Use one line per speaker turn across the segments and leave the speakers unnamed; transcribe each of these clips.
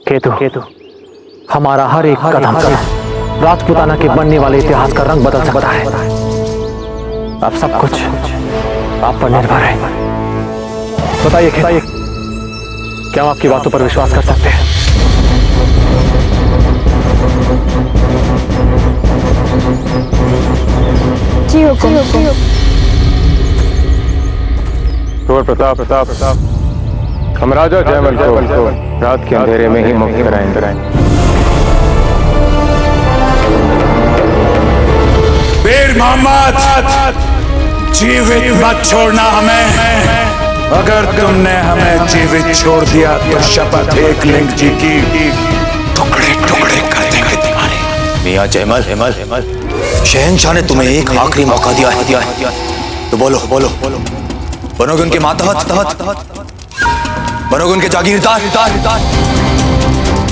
केतु, हमारा हर एक कदम राजपूताना के बनने वाले इतिहास का रंग बदल सकता है। अब सब कुछ आप पर निर्भर है। बताइए, क्या हम आपकी बातों पर विश्वास कर सकते हैं?
जी हुकुम।
प्रताप, हम राजा जयमल को रात के अंधेरे में ही मुक्त कराएंगे।
वीर मोहम्मद, जीवित मत छोड़ना हमें। अगर तुमने हमें जीवित छोड़ दिया तो शपथ एक लिंग जी की टुकड़े टुकड़े कर देंगे तुम्हारे।
मियां जयमल, शहंशाह ने तुम्हें एक आखिरी मौका दिया है, तो बोलो बनोगे उनके मातहत, बनोगे उनके जागीरदार,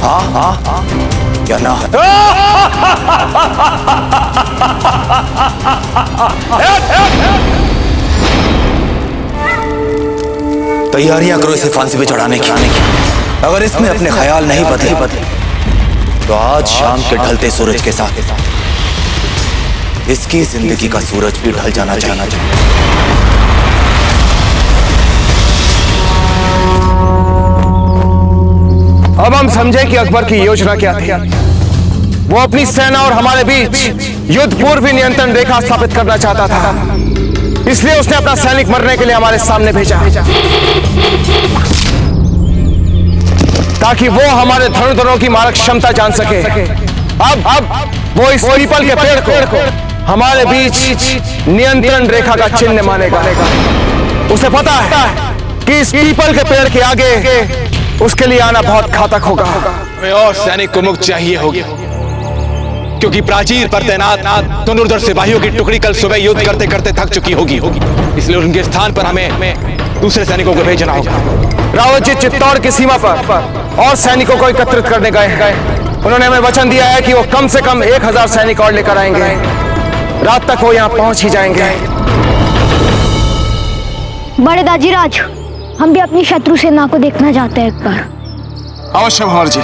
हाँ या ना? तैयारियां करो इसे फांसी पे चढ़ाने की। अगर इसमें अपने ख्याल नहीं बदले तो आज शाम के ढलते सूरज के साथ इसकी जिंदगी का सूरज भी ढल जाना चाहिए।
अब हम समझे कि अकबर की योजना क्या थी। वो अपनी सेना और हमारे बीच युद्ध पूर्व नियंत्रण रेखा स्थापित करना चाहता था, इसलिए उसने अपना सैनिक मरने के लिए हमारे सामने भेजा, ताकि वो हमारे धनुर्धरों की मारक क्षमता जान सके। अब वो इस पीपल के पेड़ को हमारे बीच नियंत्रण रेखा का चिन्ह मानेगा। उसे पता है कि इस पीपल के पेड़ के आगे उसके लिए आना बहुत घातक होगा।
हमें और सैनिक को मुक्त चाहिए होगी, क्योंकि प्राचीर पर तैनात धनुर्धर सिपाहियों की टुकड़ी कल सुबह युद्ध करते करते थक चुकी होगी। इसलिए उनके स्थान पर हमें दूसरे सैनिकों को भेजना होगा।
रावत जी चित्तौड़ की सीमा पर और सैनिकों को एकत्रित करने गए हैं। उन्होंने हमें वचन दिया है कि वो कम से कम 1000 सैनिक और लेकर आएंगे। रात तक वो यहाँ पहुंच ही जाएंगे।
बड़े दाजीराज, हम भी अपनी शत्रु सेना को देखना चाहते हैं एक बार।
अवश्य भंवर जी।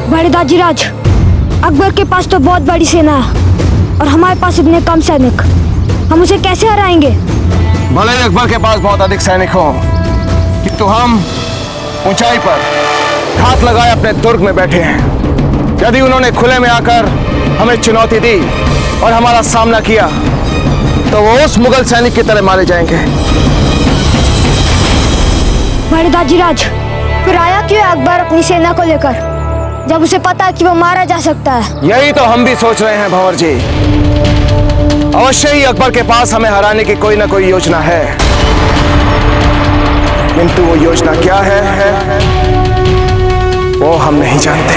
बड़े दाजीराज, अकबर के पास तो बहुत बड़ी सेना है और हमारे पास इतने कम सैनिक, हम उसे कैसे हराएंगे?
भले ही अकबर के पास बहुत अधिक सैनिक हो, किंतु हम ऊंचाई पर घात लगाए अपने दुर्ग में बैठे हैं। यदि उन्होंने खुले में आकर हमें चुनौती दी और हमारा सामना किया तो वो उस मुगल सैनिक की तरह मारे जाएंगे।
बड़े दाजीराज, फिर आया क्यों अकबर अपनी सेना को लेकर, जब उसे पता है कि वो मारा जा सकता है?
यही तो हम भी सोच रहे हैं भंवर जी। अवश्य ही अकबर के पास हमें हराने की कोई ना कोई योजना है, किंतु वो योजना क्या है वो हम नहीं जानते।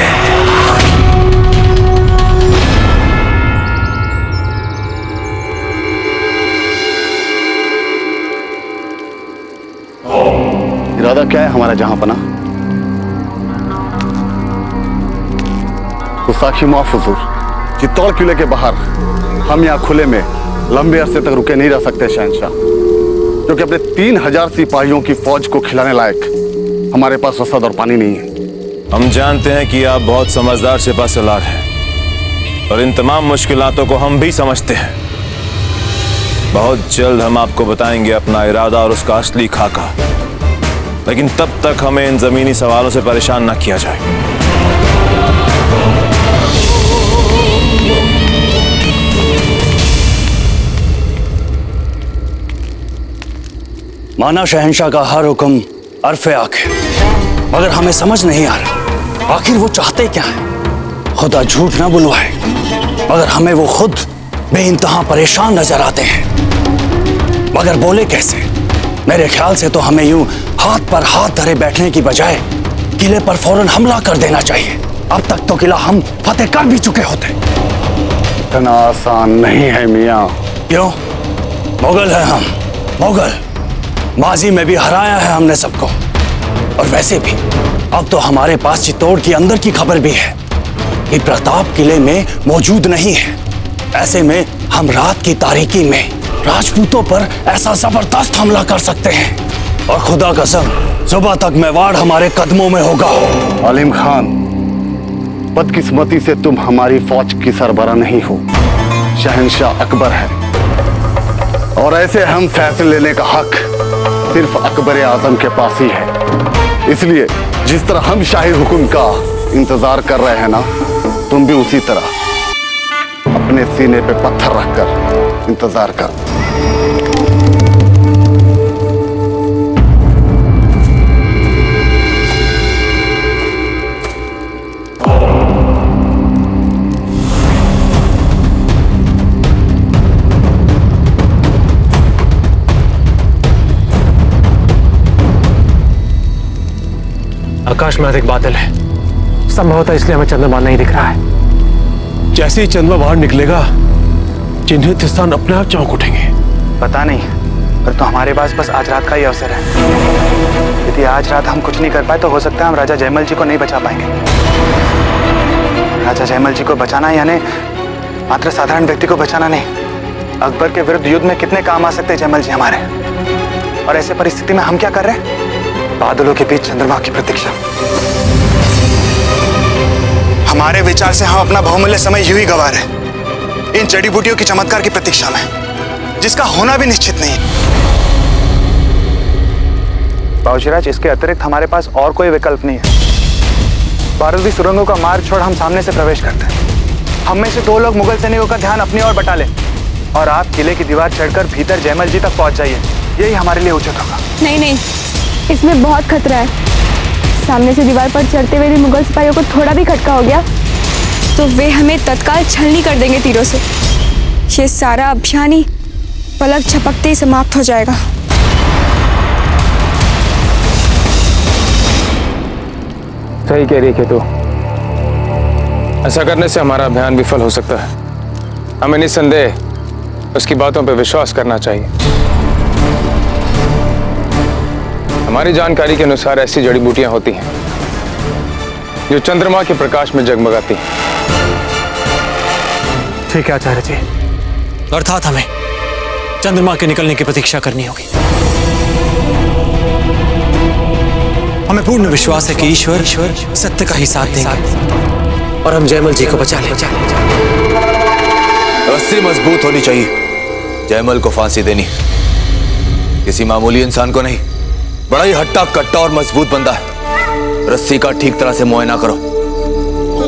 इरादा क्या है हमारा जहां पना? गुस्ताखी माफ हुजूर, चित्तौड़ किले के बाहर हम यहाँ खुले में लंबे अरसे तक रुके नहीं रह सकते शहंशाह, क्योंकि अपने 3000 सिपाहियों की फौज को खिलाने लायक हमारे पास रसद और पानी नहीं है।
हम जानते हैं कि आप बहुत समझदार सिपा सलार हैं और इन तमाम मुश्किलातों को हम भी समझते हैं। बहुत जल्द हम आपको बताएंगे अपना इरादा और उसका असली खाका, लेकिन तब तक हमें इन जमीनी सवालों से परेशान न किया जाए।
माना शहंशाह का हर हुक्म अरफे आंखें, मगर हमें समझ नहीं आ रहा आखिर वो चाहते क्या है। खुदा झूठ ना बुलवाए, मगर हमें वो खुद बेइंतहा परेशान नजर आते हैं। मगर बोले कैसे? मेरे ख्याल से तो हमें यूं हाथ पर हाथ धरे बैठने की बजाय किले पर फौरन हमला कर देना चाहिए। अब तक तो किला हम फतेह कर भी चुके होते।
इतना आसान नहीं है मियाँ।
क्यों? मुगल है हम, मुगल। माजी में भी हराया है हमने सबको, और वैसे भी अब तो हमारे पास चित्तौड़ के अंदर की खबर भी है कि प्रताप किले में मौजूद नहीं है। ऐसे में हम रात की तारीकी में राजपूतों पर ऐसा जबरदस्त हमला कर सकते हैं और खुदा कसम सुबह तक मेवाड़ हमारे कदमों में होगा।
आलिम खान, बदकिस्मती से तुम हमारी फौज की सरबराह नहीं हो, शहंशाह अकबर है और ऐसे हम फैसले लेने का हक सिर्फ अकबर आजम के पास ही है। इसलिए जिस तरह हम शाही हुक्म का इंतजार कर रहे हैं ना, तुम भी उसी तरह अपने सीने पे पत्थर रखकर इंतजार कर।
आकाश में अधिक बादल है, संभवतः इसलिए हमें चंद्रमा नहीं दिख रहा है।
जैसे ही चंद्रमा बाहर निकलेगा, चिन्हित स्थान अपने आप चौंक उठेंगे।
पता नहीं, पर तो हमारे पास बस आज रात का ही अवसर है। यदि आज रात हम कुछ नहीं कर पाए तो हो सकता है हम राजा जयमल जी को नहीं बचा पाएंगे। राजा जयमल जी को बचाना यानी मात्र साधारण व्यक्ति को बचाना नहीं। अकबर के विरुद्ध युद्ध में कितने काम आ सकते हैं जयमल जी हमारे। और ऐसे परिस्थिति में हम क्या कर रहे हैं? बादलों के बीच चंद्रमा की प्रतीक्षा। हमारे विचार से हम अपना बहुमूल्य समय यूं ही गंवा रहे इन जड़ी बूटियों की चमत्कार की प्रतीक्षा में, जिसका होना भी निश्चित नहीं। बाबूजीराज, इसके अतिरिक्त हमारे पास और कोई विकल्प नहीं है। बारूदी सुरंगों का मार्ग छोड़ हम सामने से प्रवेश करते हैं। हम में से 2 लोग मुगल सैनिकों का ध्यान अपनी ओर बटा लें और आप किले की दीवार चढ़कर भीतर जयमल जी तक पहुंच जाइए। यही हमारे लिए उचित होगा।
नहीं नहीं, इसमें बहुत खतरा है। सामने से दीवार पर चढ़ते हुए भी मुगल सिपाहियों को थोड़ा भी खटका हो गया तो वे हमें तत्काल छलनी कर देंगे तीरों से। ये सारा अभियान ही पलक झपकते ही समाप्त हो जाएगा।
सही कह रही है तू।
ऐसा करने से हमारा अभियान विफल हो सकता है। हमें निस्संदेह उसकी बातों पर विश्वास करना चाहिए। हमारी जानकारी के अनुसार ऐसी जड़ी बूटियां होती हैं जो चंद्रमा के प्रकाश में जगमगाती हैं।
ठीक है आचार्य जी।
अर्थात हमें चंद्रमा के निकलने की प्रतीक्षा करनी होगी। हमें पूर्ण विश्वास है कि ईश्वर सत्य का ही साथ देंगे और हम जयमल जी को बचा लेंगे।
रस्सी मजबूत होनी चाहिए। जयमल को फांसी देनी किसी मामूली इंसान को नहीं, बड़ा ही हट्टा कट्टा और मजबूत बंदा है। रस्सी का ठीक तरह से मुआयना करो,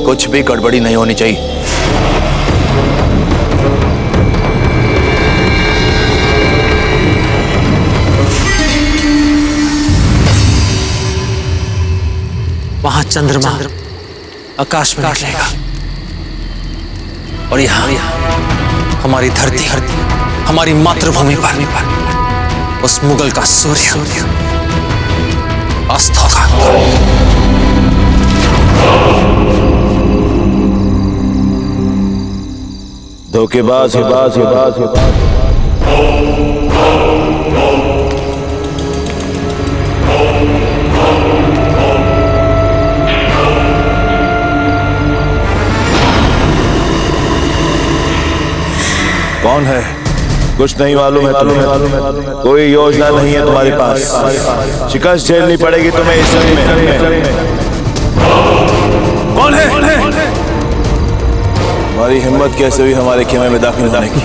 कुछ भी गड़बड़ी नहीं होनी चाहिए।
वहां चंद्रमा आकाश में निकलेगा और यहाँ हमारी धरती, हमारी मातृभूमि पर उस मुगल का सूर्य अस्त होगा।
धोखेबाज कौन है? कुछ नहीं मालूम है तुम्हें? कोई योजना नहीं है तुम्हारे पास? शिकस्त झेलनी पड़ेगी तुम्हें इस जंग में। कौन है? हमारी हिम्मत कैसे हुई हमारे खेमे में दाखिल होने की?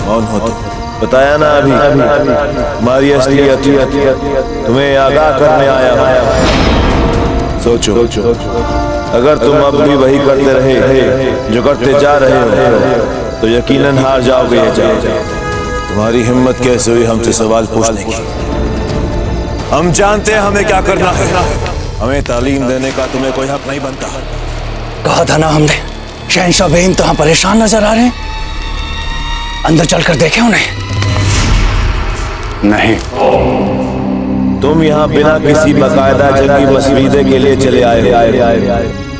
कौन हो तुम? बताया ना अभी हमारी असलियत तुम्हें आगाह करने आया हूं। सोचो, अगर तुम अब भी वही करते रहे जो करते जा रहे हो तो यकीनन हार जाओगे। तुम्हारी हिम्मत कैसे हुई हमसे सवाल पूछने की? हम जानते हैं हमें क्या करना है। हमें तालीम देने का तुम्हें कोई हक नहीं बनता।
कहा था ना हमने, शहंशाह बेइंतहा परेशान नजर आ रहे हैं। अंदर चलकर देखें उन्हें।
नहीं,
तुम यहाँ बिना किसी बाकायदा जंगी मसवीदे के लिए चले आए हो।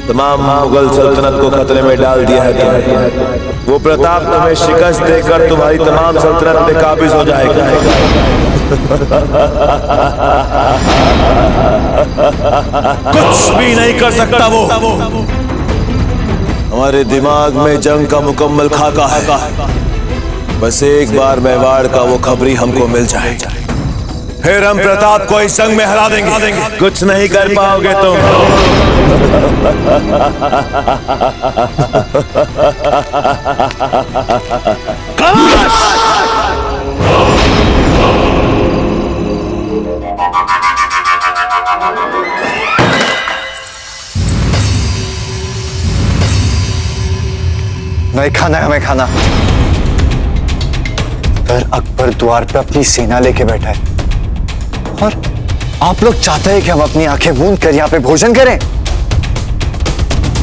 तमाम मुगल सल्तनत को खतरे में डाल दिया है तुमने। वो प्रताप तुम्हें शिकस्त देकर तुम्हारी तमाम सल्तनत पे काबिज हो जाएगा। कुछ भी नहीं कर सकता वो। हमारे दिमाग में जंग का मुकम्मल खाका है। बस एक बार मेवाड़ का वो खबरी हमको मिल जाए, फिर हम प्रताप को इस जंग में हरा देंगे। कुछ नहीं कर पाओगे तुम।
नहीं खाना है हमें खाना। फिर अकबर द्वार पे अपनी सेना लेके बैठा है और आप लोग चाहते हैं कि हम अपनी आंखें मूंद कर यहाँ पे भोजन करें,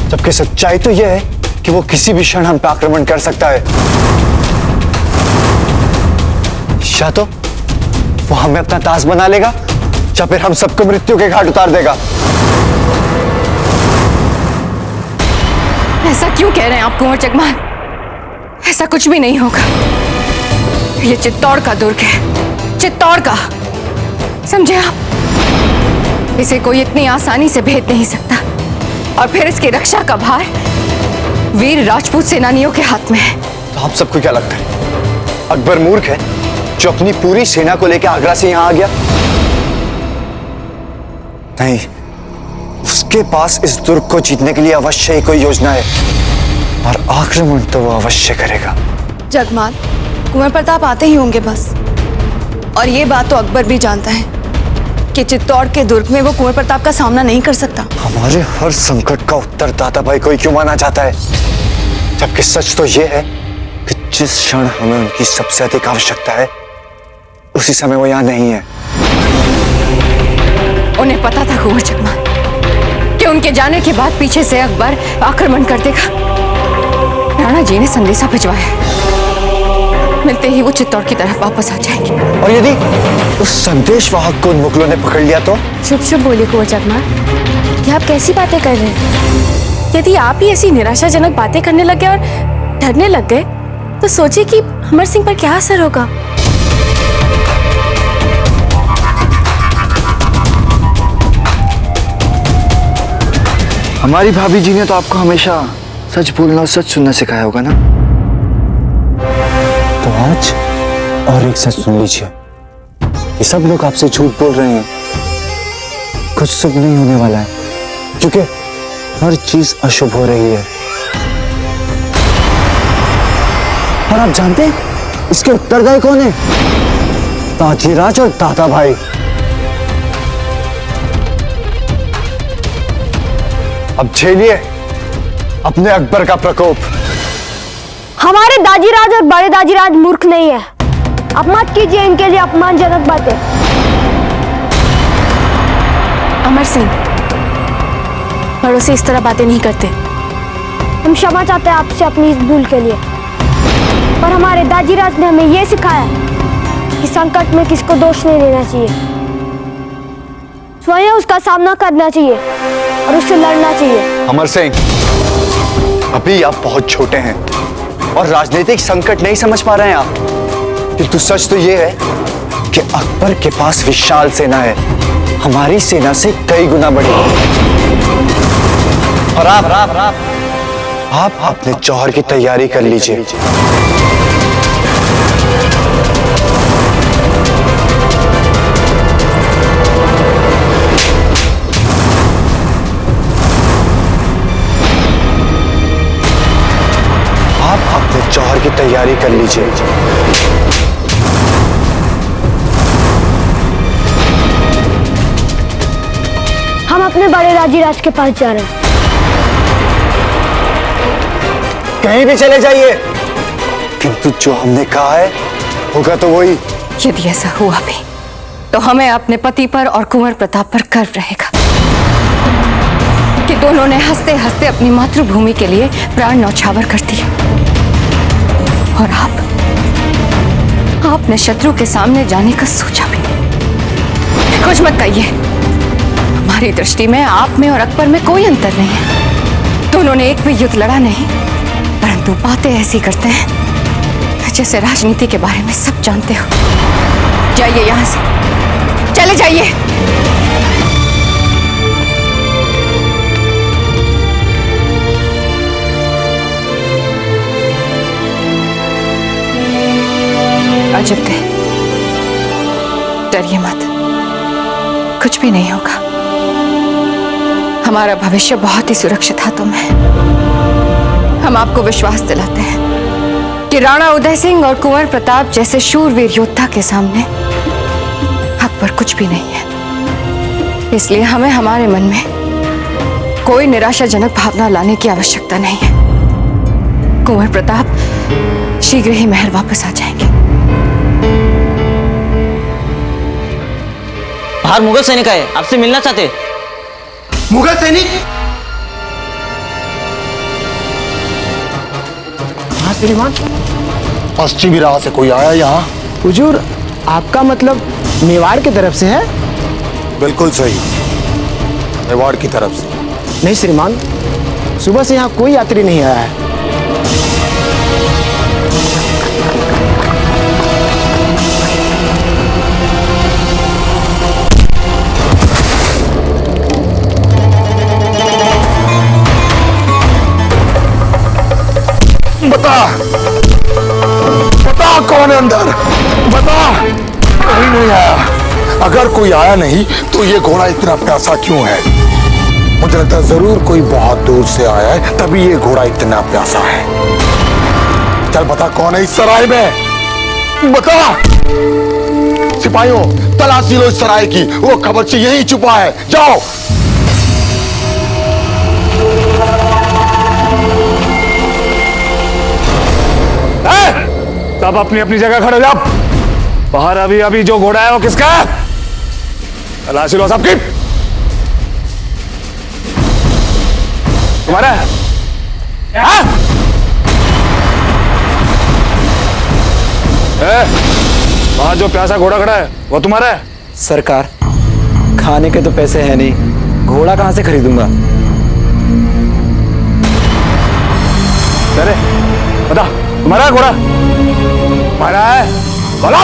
जबकि सच्चाई तो यह है कि वो किसी भी क्षण हम पे आक्रमण कर सकता है। या तो वो हमें अपना दास बना लेगा या फिर हम सबको मृत्यु के घाट उतार देगा।
ऐसा क्यों कह रहे हैं आप कुंवर जगमान? ऐसा कुछ भी नहीं होगा। ये चित्तौड़ का दुर्ग है, चित्तौड़ का, समझे आप? इसे कोई इतनी आसानी से भेद नहीं सकता। और फिर इसकी रक्षा का भार वीर राजपूत सेनानियों के हाथ में है।
तो आप सबको क्या लगता है अकबर मूर्ख है जो अपनी पूरी सेना को लेकर आगरा से यहां आ गया? नहीं, उसके पास इस दुर्ग को जीतने के लिए अवश्य ही कोई योजना है और आक्रमण तो वो अवश्य करेगा।
जगमान, कुंवर प्रताप आते ही होंगे बस। और ये बात तो अकबर भी जानता है कि चित्तौड़ के दुर्ग में वो कुंवर प्रताप का सामना नहीं कर सकता।
हमारे हर संकट का उत्तर दाता भाई कोई क्यों माना जाता है, जबकि सच तो ये है कि जिस क्षण हमें उनकी सबसे अधिक आवश्यकता है उसी समय वो यहाँ नहीं है।
उन्हें पता था कुंवर जगमान कि उनके जाने के बाद पीछे से अकबर आक्रमण कर देगा। राणा जी ने संदेशा भिजवाया, मिलते ही वो चित्तौड़ की तरफ वापस आ जाएंगे।
और यदि उस संदेश वाहक को उन मुगलों ने पकड़ लिया तो?
चुप चुप बोलिए कुंवर जगमान, ये आप कैसी बातें कर रहे हैं? यदि आप ही ऐसी निराशाजनक बातें करने लगे और डरने लग गए तो सोचिए कि अमर सिंह पर क्या असर होगा।
हमारी भाभी जी ने तो आपको हमेशा सच बोलना और सच सुनना सिखाया होगा ना, तो आज और एक सच सुन लीजिए। ये सब लोग आपसे झूठ बोल रहे हैं, कुछ शुभ नहीं होने वाला है क्योंकि हर चीज अशुभ हो रही है। और आप जानते हैं इसके उत्तरदायी कौन है? ताजीराज और दादा भाई। अब झेलिए अपने अकबर का प्रकोप।
हमारे दाजीराज और बड़े दाजीराज मूर्ख नहीं है। अब मत कीजिए इनके लिए अपमानजनक बातें।
अमर सिंह, बड़ों से इस तरह बातें नहीं करते।
हम क्षमा चाहते हैं आपसे अपनी इस भूल के लिए, पर हमारे दाजीराज ने हमें यह सिखाया कि संकट में किसको दोष नहीं देना चाहिए, स्वयं उसका सामना करना चाहिए और उससे लड़ना चाहिए।
अमर सिंह, अभी आप बहुत छोटे हैं और राजनीतिक संकट नहीं समझ पा रहे हैं आप, किंतु सच तो ये है कि अकबर के पास विशाल सेना है, हमारी सेना से कई गुना बड़ी। और आप अपने जौहर की तैयारी कर लीजिए। जौहर की तैयारी कर लीजिए।
हम अपने बड़े दाजीराज के पास जा रहे हैं।
कहीं भी चले जाइए, किंतु जो हमने कहा है होगा तो वही।
यदि ऐसा हुआ भी तो हमें अपने पति पर और कुंवर प्रताप पर गर्व रहेगा कि दोनों ने हंसते हंसते अपनी मातृभूमि के लिए प्राण न्यौछावर कर दिया। और आपने शत्रु के सामने जाने का सोचा भी नहीं। कुछ मत कहिए। हमारी दृष्टि में आप में और अकबर में कोई अंतर नहीं है। दोनों ने एक भी युद्ध लड़ा नहीं, परंतु बातें ऐसी करते हैं जैसे राजनीति के बारे में सब जानते हो। जाइए यहां से, चले जाइए। अजब थे, डरिए मत, कुछ भी नहीं होगा। हमारा भविष्य बहुत ही सुरक्षित हाथों में है। हम आपको विश्वास दिलाते हैं कि राणा उदय सिंह और कुंवर प्रताप जैसे शूरवीर योद्धा के सामने अकबर कुछ भी नहीं है। इसलिए हमें हमारे मन में कोई निराशाजनक भावना लाने की आवश्यकता नहीं है। कुंवर प्रताप शीघ्र ही महल वापस आ जाएंगे।
बाहर मुगल सैनिक आए, आपसे मिलना चाहते।
मुगल सैनिक?
हाँ श्रीमान,
पश्चिमी राह से कोई आया यहाँ?
हुजूर, आपका मतलब मेवाड़ की तरफ से है?
बिल्कुल सही, मेवाड़ की तरफ से।
नहीं श्रीमान, सुबह से यहाँ कोई यात्री नहीं आया है।
बता कौन है अंदर, बता। कोई नहीं आया। अगर कोई आया नहीं तो ये घोड़ा इतना प्यासा क्यों है? मुझे लगता है जरूर कोई बहुत दूर से आया है, तभी ये घोड़ा इतना प्यासा है। चल बता कौन है इस सराय में, बता। सिपाहियों, तलाशी लो इस सराय की, वो खबरची यहीं छुपा है, जाओ।
सब अपनी अपनी जगह खड़े हो जाओ। बाहर अभी अभी जो घोड़ा है वो किसका है? तलाशी लो सबकी। तुम्हारा है? वहां जो प्यासा घोड़ा खड़ा है वो तुम्हारा है?
सरकार, खाने के तो पैसे हैं नहीं, घोड़ा कहां से खरीदूंगा?
अरे बता, तुम्हारा है घोड़ा? तुम्हारा है? बोलो।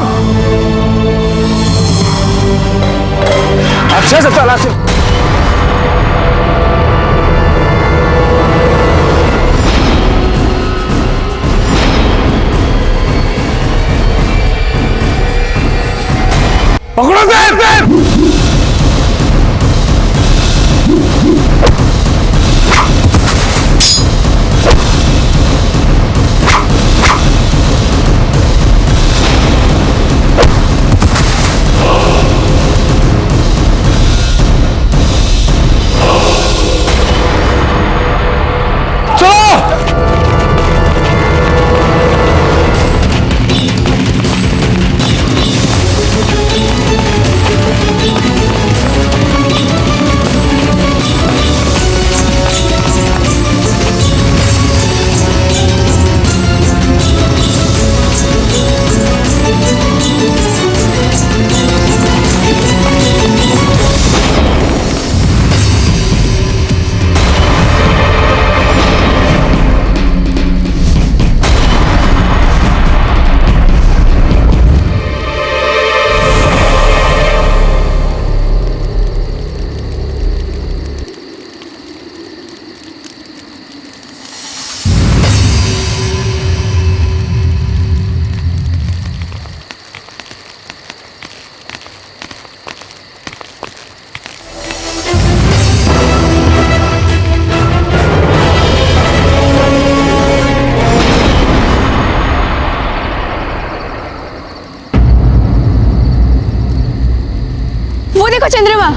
अच्छे से तलाशी। पकड़ो से।
वो देखो चंद्रमा।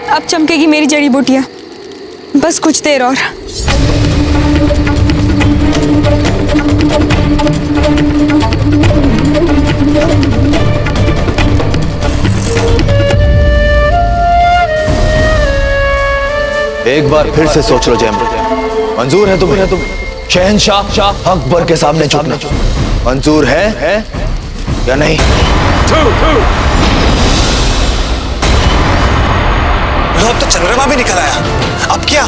अब चमकेगी मेरी जड़ी बूटियां, बस कुछ देर और।
एक बार फिर से सोच लो जैमल, मंजूर है तुम्हें शहंशाह अकबर के सामने झुकना? मंजूर है या नहीं?
अब तो चंद्रमा भी निकल आया, अब क्या?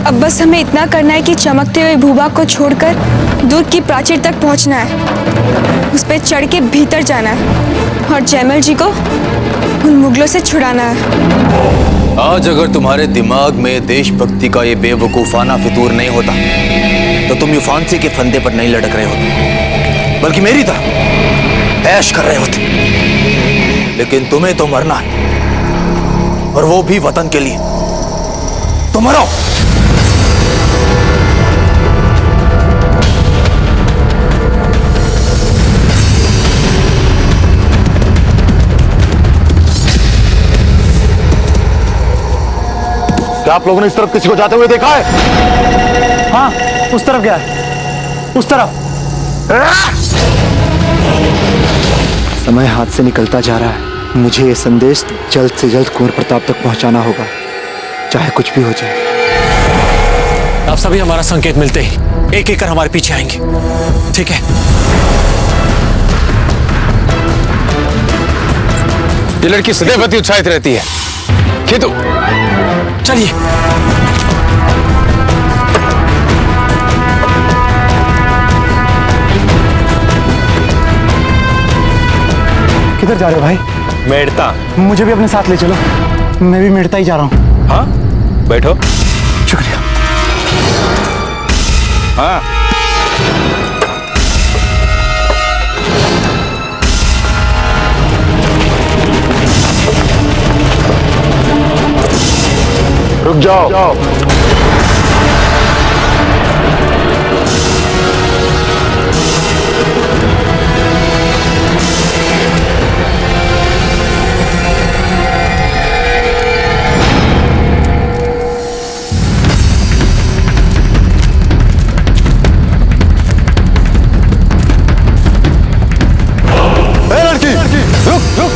अब बस हमें इतना करना है कि चमकते हुए भूभाग को छोड़कर दूर की प्राचीर तक पहुंचना है, उस पर चढ़ के भीतर जाना है और जैमल जी को उन मुगलों से छुड़ाना है।
आज अगर तुम्हारे दिमाग में देशभक्ति का ये बेवकूफाना फितूर नहीं होता तो तुम ये फांसी के फंदे पर नहीं लटक रहे होते, बल्कि मेरी तरह ऐश कर रहे होते। लेकिन तुम्हें तो मरना है, और वो भी वतन के लिए। तो मरो।
क्या आप लोगों ने इस तरफ किसी को जाते हुए देखा है?
हाँ, उस तरफ गया है, उस तरफ।
समय हाथ से निकलता जा रहा है। मुझे ये संदेश जल्द से जल्द कुंवर प्रताप तक पहुंचाना होगा, चाहे कुछ भी हो जाए।
आप सभी हमारा संकेत मिलते ही एक एक कर हमारे पीछे आएंगे, ठीक है?
ये लड़की सदैव अति उत्साहित रहती है। खेतु,
चलिए।
किधर जा रहे हो भाई?
मेड़ता।
मुझे भी अपने साथ ले चलो, मैं भी मेड़ता ही जा रहा हूँ।
हाँ, बैठो।
शुक्रिया।
हाँ,
रुक जाओ। लड़की, रुक रुक।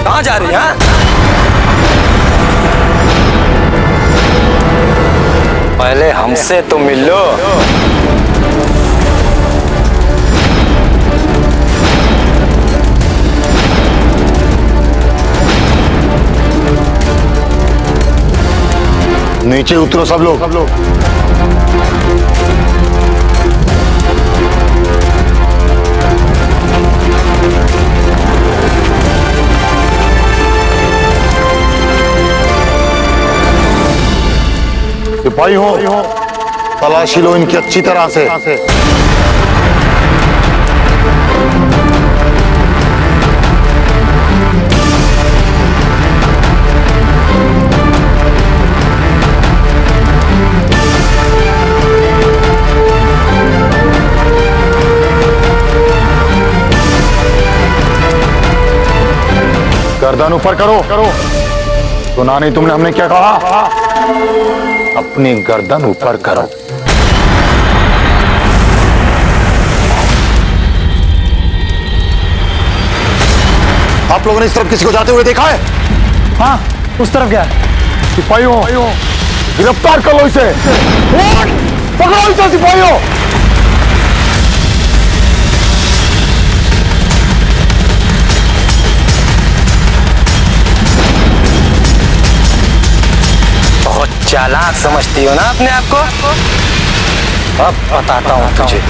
कहाँ जा रही है? पहले हमसे तो मिलो।
नीचे उतरो सब लोग। सिपाही हो, तलाशी लो इनकी अच्छी तरह से। गर्दन ऊपर करो। सुना नहीं तुमने हमने क्या कहा?
अपनी गर्दन ऊपर करो।
आप लोगों ने इस तरफ किसी को जाते हुए देखा है?
हाँ, उस तरफ क्या है?
सिपाहियों, गिरफ्तार कर लो इसे। पकड़ो इसे सिपाहियों।
बहुत चालाक समझती हो ना अपने आप को? अब बताता हूं तुझे।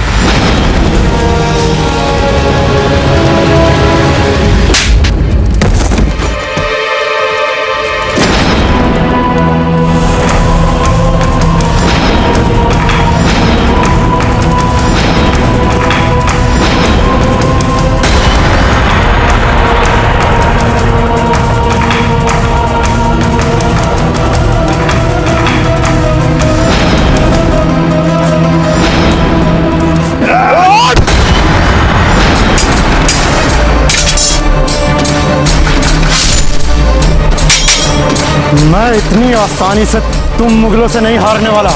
मैं इतनी आसानी से तुम मुगलों से नहीं हारने वाला।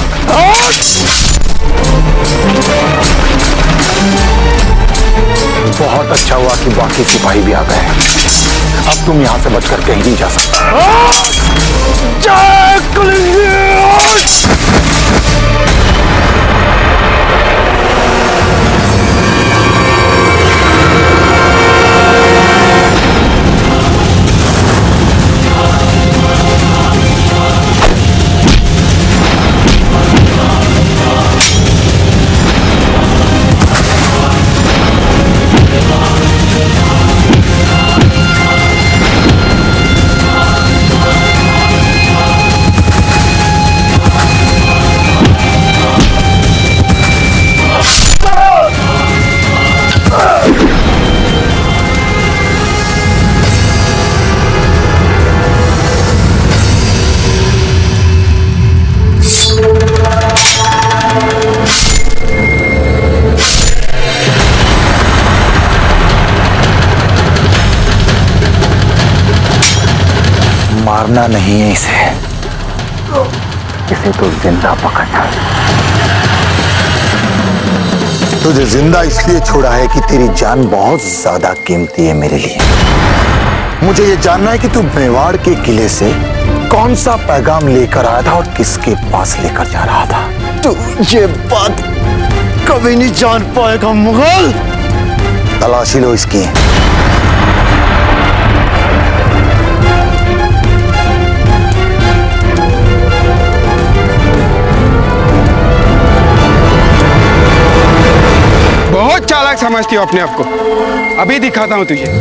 बहुत अच्छा हुआ कि बाकी सिपाही भी आ गए। अब तुम यहां से बचकर कहीं नहीं जा सकते।
मारना नहीं है इसे तो जिंदा पकड़ना। तुझे जिंदा इसलिए छोड़ा है कि तेरी जान बहुत ज्यादा कीमती है मेरे लिए। मुझे ये जानना है कि तू मेवाड़ के किले से कौन सा पैगाम लेकर आया था और किसके पास लेकर जा रहा था।
तू ये बात कभी नहीं जान पाएगा मुगल।
तलाशी लो इसकी।
बहुत चालाक समझती हो अपने आप को। अभी दिखाता हूं तुझे।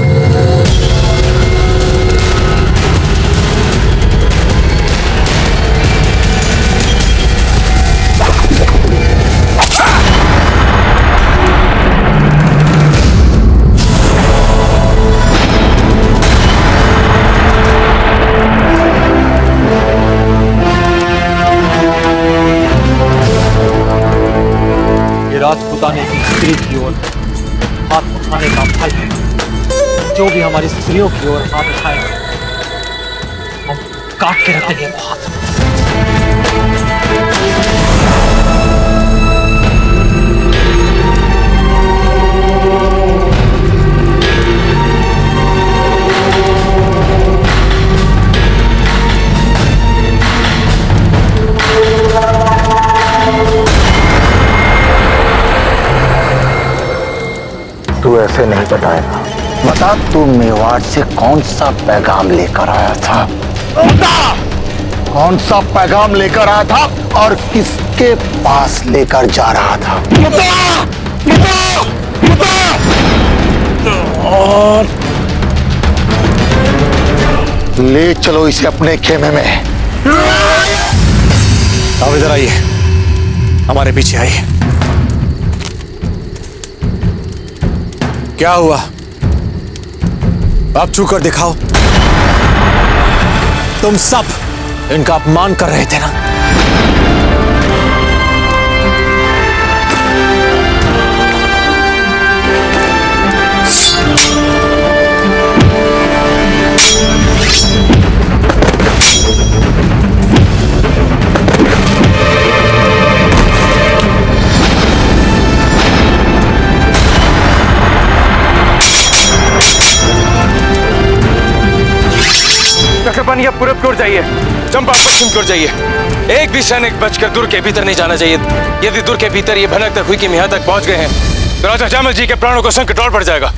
राजपूताने की स्त्री की ओर हाथ उठाने का फल है। जो भी हमारी स्त्रियों की ओर हाथ उठाएगा हम काट के रखेंगे वो हाथ।
तू ऐसे नहीं बताएगा। बता तू मेवाड़ से कौन सा पैगाम लेकर आया था। बता कौन सा पैगाम लेकर आया था और किसके पास लेकर जा रहा था। बता, बता, बता। और ले चलो इसे अपने खेमे में।
अब इधर आइए, हमारे पीछे आइए। क्या हुआ? आप छू कर दिखाओ। तुम सब इनका अपमान कर रहे थे ना?
चक्रपाणी अब पूरब की ओर जाइए, चंपा पश्चिम की ओर जाइए। एक भी सैनिक बचकर दुर्ग के भीतर नहीं जाना चाहिए। यदि दुर्ग के भीतर ये भनक तक हुई कि हम यहाँ तक पहुंच गए हैं तो राजा जामल जी के प्राणों को संकट और पड़ जाएगा।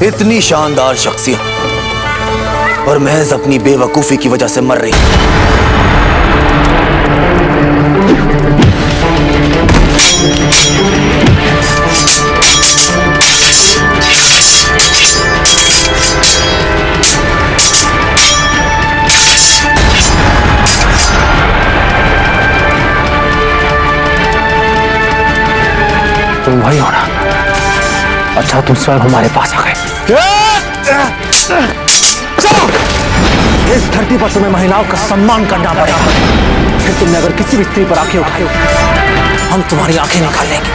इतनी शानदार शख्सियत और महज अपनी बेवकूफी की वजह से मर रही है।
तुम वही हो ना? अच्छा तुम स्वयं हमारे पास आ गए। इस धरती पर तुम्हें महिलाओं का सम्मान करना पड़ा। फिर तुमने अगर किसी भी स्त्री पर आंखें उठाई हम तुम्हारी आंखें निकाल लेंगे।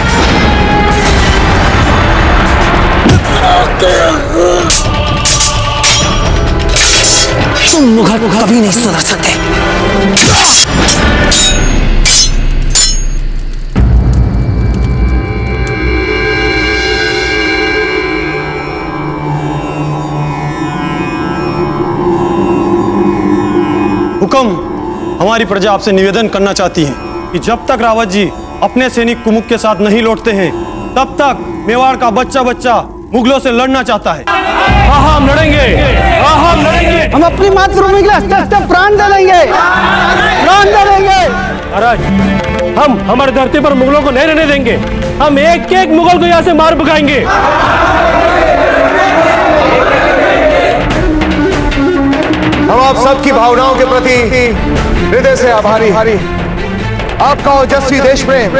तुम मुगल कभी नहीं सुधर सकते।
हुक्म, हमारी प्रजा आपसे निवेदन करना चाहती है कि जब तक रावत जी अपने सैनिक कुमुक के साथ नहीं लौटते हैं तब तक मेवाड़ का बच्चा बच्चा मुगलों से लड़ना चाहता है।
हाँ हम लड़ेंगे, हाँ हम लड़ेंगे।
हम अपनी मातृभूमि के लिए प्राण दे देंगे, प्राण दे देंगे।
महाराज, हम हमारी धरती पर मुगलों को नहीं रहने देंगे। हम एक एक मुगल को यहाँ से मार भगाएंगे।
हम आप सबकी भावनाओं के प्रति हृदय से आभारी। आपका ओजस्वी देश प्रेम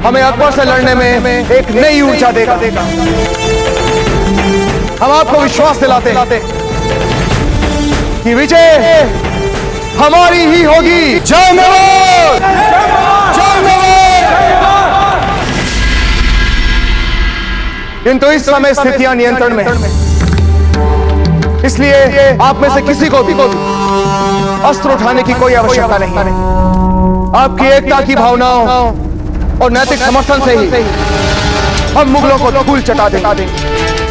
हमें अकबर से लड़ने में एक नई ऊर्जा देगा। हम आपको विश्वास दिलाते कि विजय हमारी ही होगी। जय मेवाड़! जय मेवाड़! किंतु इस समय स्थितियां नियंत्रण में है, इसलिए आप में से किसी को भी अस्त्र उठाने की कोई आवश्यकता नहीं। आपकी एकता की भावनाओं और नैतिक समर्थन से ही हम मुगलों को धूल चटा देंगे।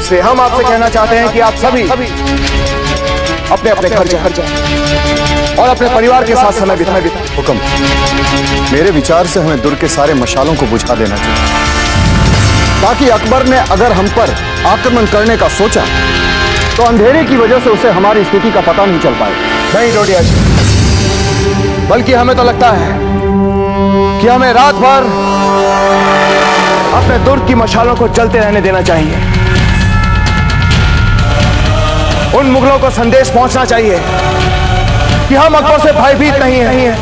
से हम आपसे कहना चाहते हैं कि आप सभी अपने अपने घर जाएं और अपने परिवार के साथ समय बिताएं।
हुक्म, मेरे विचार से हमें दुर्ग के सारे मशालों को बुझा देना चाहिए, ताकि अकबर ने अगर हम पर आक्रमण करने का सोचा तो अंधेरे की वजह से उसे हमारी स्थिति का पता नहीं चल पाए।
नहीं डोडिया जी, बल्कि हमें तो लगता है कि हमें रात भर अपने दुर्ग की मशालों को जलते रहने देना चाहिए। उन मुगलों को संदेश पहुंचना चाहिए कि हम अकबर से भयभीत नहीं हैं।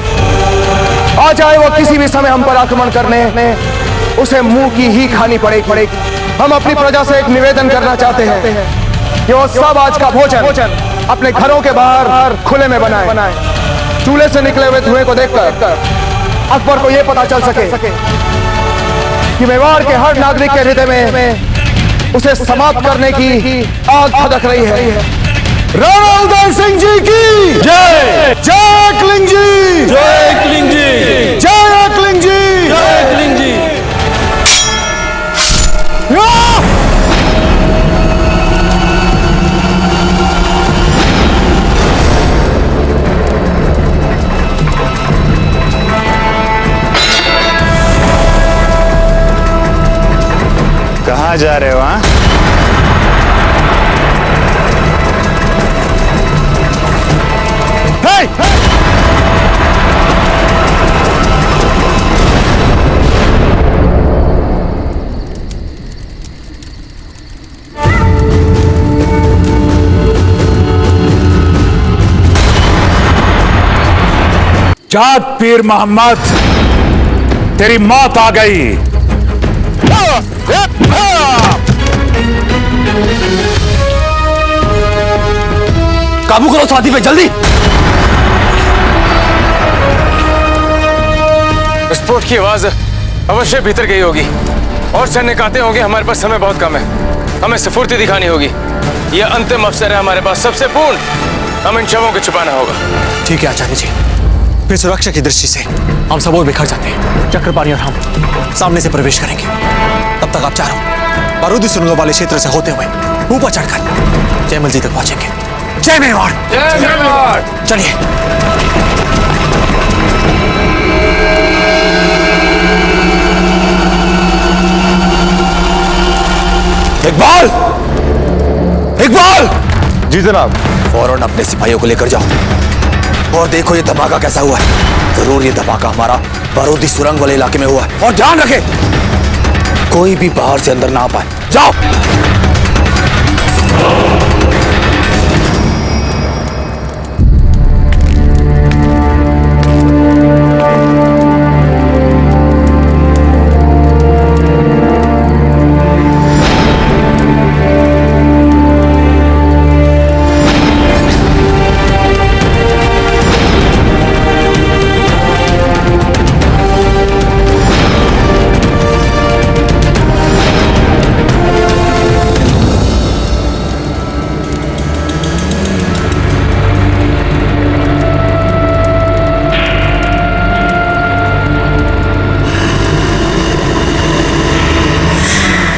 आ जाए वो किसी भी समय हम पर आक्रमण करने, उसे मुंह की ही खानी पड़ेगी। हम अपनी प्रजा से एक निवेदन करना चाहते हैं कि वो सब आज का भोजन अपने घरों के बाहर खुले में बनाए। चूल्हे से निकले हुए धुएं को देखकर अकबर को यह पता चल सके कि मेवाड़ के हर नागरिक के हृदय में उसे समाप्त करने की आग भड़क रही है।
राणा उदय सिंह जी की जय। जय एकलिंग जी, जय एकलिंग जी, जय एकलिंग जी, जय एकलिंग जी।
कहाँ जा रहे हो? हाँ,
जात पीर मोहम्मद, तेरी मौत आ गई।
काबू करो साथी पे, जल्दी।
विस्फोट की आवाज अवश्य भीतर गई होगी और सैनिक आते होंगे। हमारे पास समय बहुत कम है, हमें स्फूर्ति दिखानी होगी। यह अंतिम अवसर है हमारे पास सबसे पूर्ण। हम इन शवों को छुपाना होगा।
ठीक है आचार्य जी, फिर सुरक्षा की दृष्टि से हम सब और बिखर जाते हैं। चक्रपाणी और हम सामने से प्रवेश करेंगे। तब तक आप चारों
बारूदी सुरंगों वाले क्षेत्र से होते हुए ऊपर चढ़कर जयमल जी तक पहुंचेंगे। जय मेवाड़! जय मेवाड़! चलिए। इकबाल! इकबाल!
जी जनाब।
फौरन अपने सिपाहियों को लेकर जाओ और देखो ये धमाका कैसा हुआ है। जरूर ये धमाका हमारा बारूदी सुरंग वाले इलाके में हुआ है। और ध्यान रखें कोई भी बाहर से अंदर ना आ पाए। जाओ।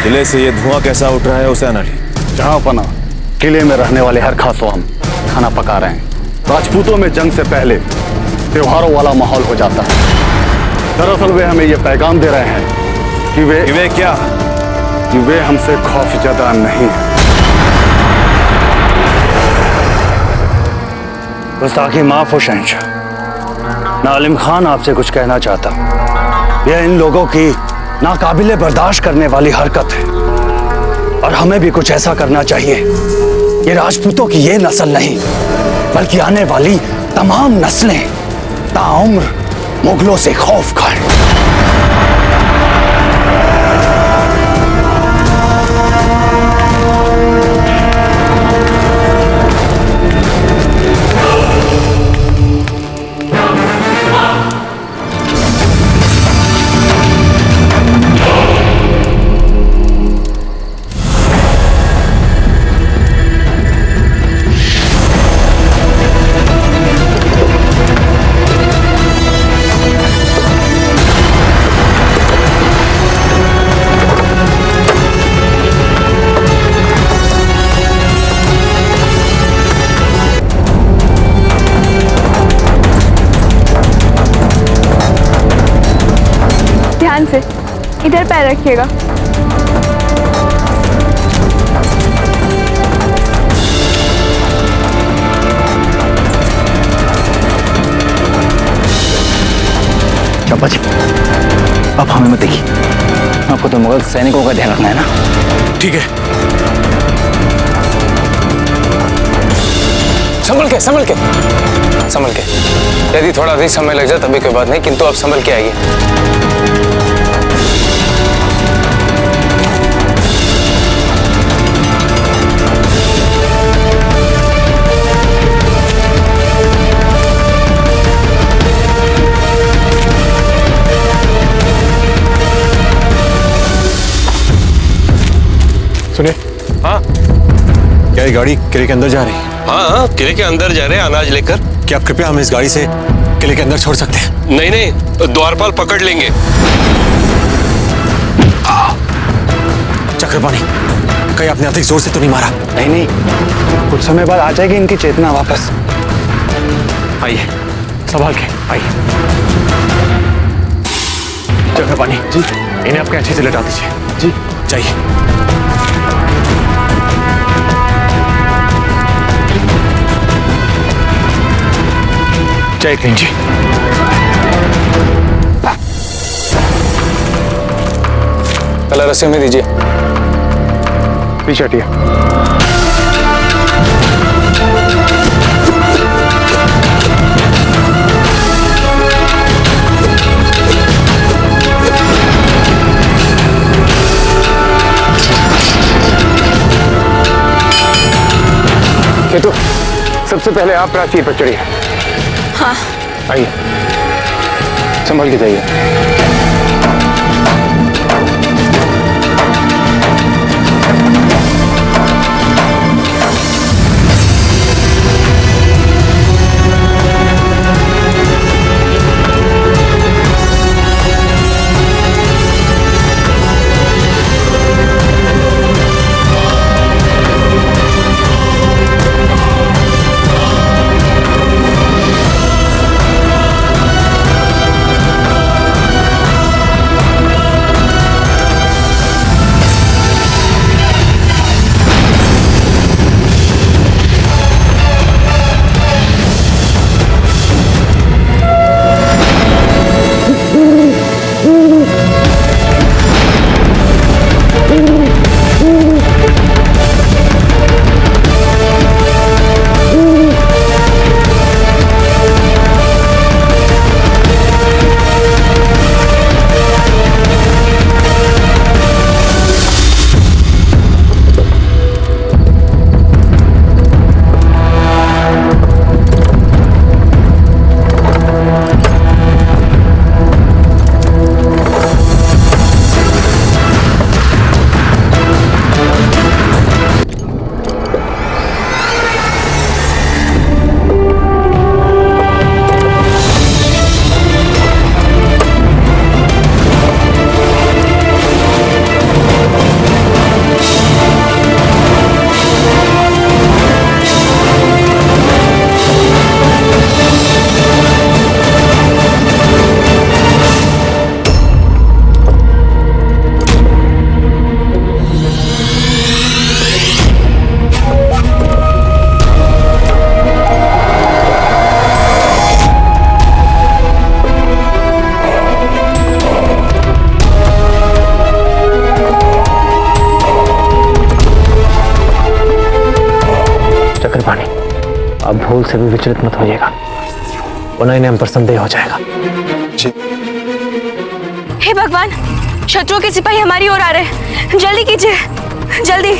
किले से ये धुआं कैसा उठ रहा है हुसैन अली?
जहां पना किले में रहने वाले हर खासवाम खाना पका रहे हैं। राजपूतों में जंग से पहले त्योहारों वाला माहौल हो जाता है। दरअसल वे हमें ये पैगाम दे रहे हैं कि वे
क्या?
कि वे हमसे खौफजदा नहीं है।
गुस्ताखी माफ हो शहंशाह। नालिम खान आपसे कुछ कहना चाहता। यह इन लोगों की नाकाबिले बर्दाश्त करने वाली हरकत है और हमें भी कुछ ऐसा करना चाहिए। ये राजपूतों की ये नस्ल नहीं बल्कि आने वाली तमाम नस्लें ताउम्र मुगलों से खौफ खाएं।
ध्यान से, इधर पैर रखिएगा।
चंपा जी, अब हमें मत देखिए। आपको तो मुगल सैनिकों का ध्यान रखना है ना?
ठीक है।
संभल के, संभल के, संभल के। यदि थोड़ा भी समय लग जाए तभी कोई बात नहीं, किंतु आप संभल के आइए।
सुनिए। हाँ, क्या ये गाड़ी किले के अंदर जा रही है?
हाँ, किले के अंदर जा रहे हैं अनाज लेकर।
क्या आप कृपया हमें इस गाड़ी से किले के अंदर छोड़ सकते हैं?
नहीं नहीं, द्वारपाल पकड़ लेंगे।
चक्रपाणी, कहीं आपने अधिक जोर से तो नहीं मारा?
नहीं नहीं, कुछ समय बाद आ जाएगी इनकी चेतना वापस।
आइए, संभाल के आइए। चक्रपाणी जी, इन्हें आपके अच्छे से लेटा दीजिए।
जी चाहिए।
जय किंग जी।
कलर रस्सी में दीजिए।
पीछे हटिए।
केतु, सबसे पहले आप प्राचीर पर चढ़िए।
हाँ।
आइए, संभल के जाइए।
भूल से भी विचलित मत होइएगा, उन्हें हम पर संदेह हो जाएगा।
हे भगवान, शत्रुओं के सिपाही हमारी ओर आ रहे हैं, जल्दी कीजिए, जल्दी।